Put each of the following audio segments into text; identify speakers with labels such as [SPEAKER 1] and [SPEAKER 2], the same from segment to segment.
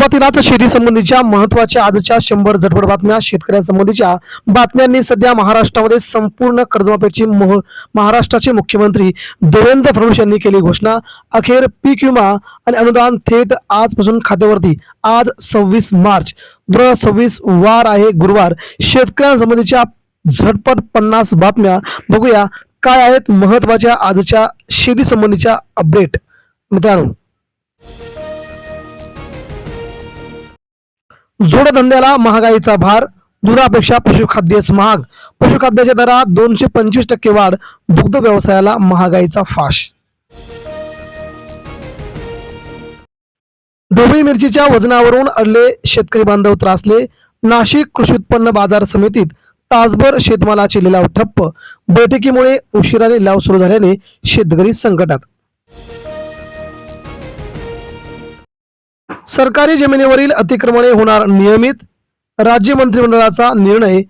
[SPEAKER 1] सुरुवातीलाच शेती संबंधीच्या महत्त्वाच्या आजच्या 100 झटपट बातम्या. शेतकऱ्यांसंबंधीच्या बातम्यांनी सध्या महाराष्ट्रामध्ये संपूर्ण कर्जमाफीची महाराष्ट्राचे मुख्यमंत्री देवेंद्र फडणवीस यांनी केली घोषणा. अखेर पीक विमा आणि अनुदान थेट आजपासून खात्यावरती. आज 26 मार्च 2026 वार आहे गुरुवार. शेतकऱ्यांसंबंधीच्या झटपट 50 बातम्या बघूया काय आहेत महत्त्वाच्या आजच्या शेती संबंधीच्या अपडेट. मित्रांनो, जोडधंद्याला महागाईचा भार. दुधापेक्षा पशुखाद्यच महाग. पशुखाद्याच्या दरात 225% वाढ. दुग्ध व्यवसायाला महागाईचा फाश. ढोबळी मिरचीच्या वजनावरून अडले शेतकरी बांधव त्रासले. नाशिक कृषी उत्पन्न बाजार समितीत तासभर शेतमालाचे लिलाव ठप्प. बैठकीमुळे उशिराने लिलाव सुरू झाल्याने शेतकरी संकटात. सरकारी जमिनीवरील अतिक्रमणे होणार नियमित. राज्य मंत्रिमंडळाचा निर्णय.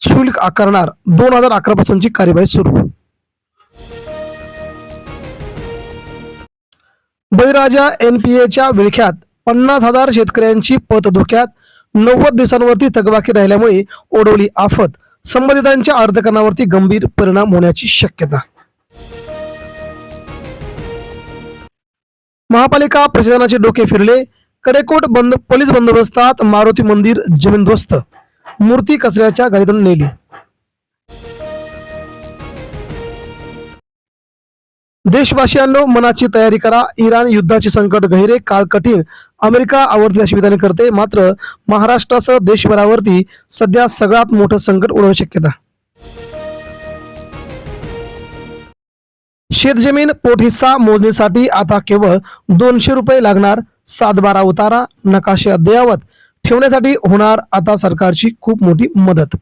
[SPEAKER 1] शुल्क आकारणार. 2011 पासूनची कार्यवाही सुरू. बळीराजा NPAच्या विळख्यात. 50,000 शेतकऱ्यांची पत धोक्यात. 90 दिवसांवरती थकबाकी राहिल्यामुळे ओढवली आफत. संबंधितांच्या अर्थकारणावरती गंभीर परिणाम होण्याची शक्यता. महापालिका प्रशासनाचे डोके फिरले. कडेकोट पोलीस बंदोबस्तात मारुती मंदिर जमीनदोस्त. मूर्ती कचऱ्याच्या गाडीतून नेली. देशवासियांनो, मनाची तयारी करा. इराण युद्धाचे संकट गहिरे. काळ कठीण. अमेरिका आवडती अशी विधाने करते. मात्र महाराष्ट्रासह देशभरावरती सध्या सगळ्यात मोठं संकट ओढवण्याची शक्यता. शेतजमीन पोटहिस्सा मोजणीसाठी आता केवळ 200 रुपये लागणार. 7/12 उतारा. नकाशे अद्ययावत ठेवण्यासाठी होणार आता सरकारची खूप मोठी मदत.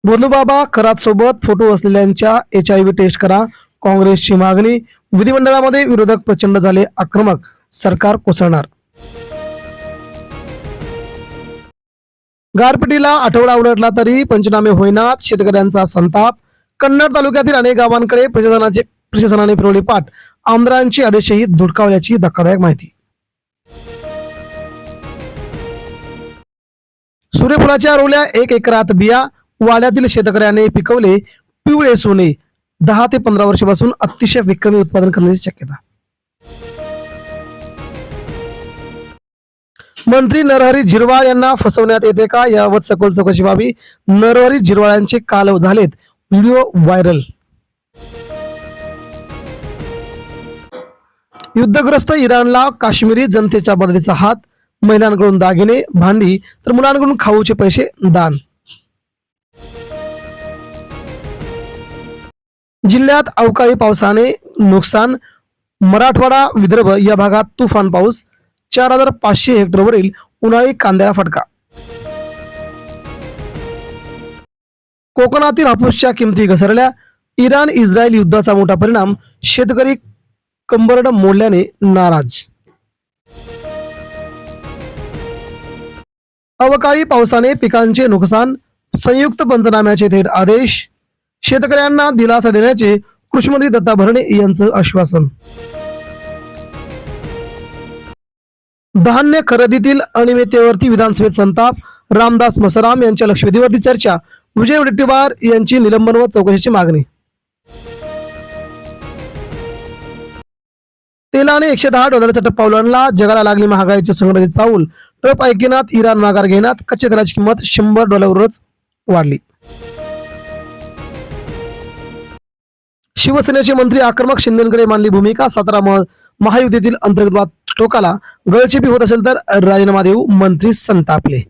[SPEAKER 1] बंधुबाबा खरात सोबत फोटो असलेल्यांच्या HIV टेस्ट करा. काँग्रेसची मागणी. विधिमंडळामध्ये विरोधक प्रचंड झाले आक्रमक. सरकार कोसळणार. गारपिटीला आठवडा उलटला तरी पंचनामे होईनात. शेतकऱ्यांचा संताप. कन्नड तालुक्यातील अनेक गावांकडे प्रशासनाने फिरवली पाठ. आमदारांची आदेशही धुडकावल्याची धक्कादायक माहिती. सूर्यफुलाच्या रोवल्या 1 एकरात बिया. वाड्यातील शेतकऱ्याने पिकवले पिवळे सोने. 10 ते 15 वर्षापासून अतिशय विक्रमी उत्पादन करण्याची शक्यता. मंत्री नरहरी झिरवाळ यांना फसवण्यात येते का, याबाबत सखोल चौकशी व्हावी. नरहरी झिरवाळांचे काल झालेत व्हिडिओ व्हायरल. युद्धग्रस्त इराणला काश्मीरी जनतेच्या मदतीचा हात. महिलांकडून दागिने भांडी तर मुलांकडून खाऊचे पैसे दान. जिल्ह्यात अवकाळी पावसाने नुकसान. मराठवाडा विदर्भ या भागात तुफान पाऊस. 4500 हेक्टरवरील उन्हाळी कांद्याला फटका. कोकणातील हापूसच्या किमती घसरल्या. इराण इस्रायल युद्धाचा मोठा परिणाम. शेतकरी कंबरड मोडल्याने नाराज. अवकाळी पावसाने पिकांचे नुकसान. संयुक्त पंचनाम्याचे थेट आदेश. शेतकऱ्यांना दिलासा देण्याचे कृषीमंत्री दत्ता भरणे यांचं आश्वासन. धान्य खरेदीतील अनियमिततेवरती विधानसभेत संताप. रामदास मसराम यांच्या लक्षवेधीवरती चर्चा. विजय वडेट्टीवार यांची निलंबन व चौकशीची मागणी. तेलाने $110चा टप्पा ओलांडला. जगाला लागली महागाईच्या संकटाची चाहूल. ट्रम्प ऐकेनात. इराण माघार घेण्यात. कच्च्या तेलाची किंमत $100वरच वाढली. शिवसेनेचे मंत्री आक्रमक. शिंदेकडे मानली भूमिका. सातारा महायुतीतील अंतर्गत वाद टोकाला. गळचेपी होत असेल तर राजीनामा देऊ. मंत्री संतापले.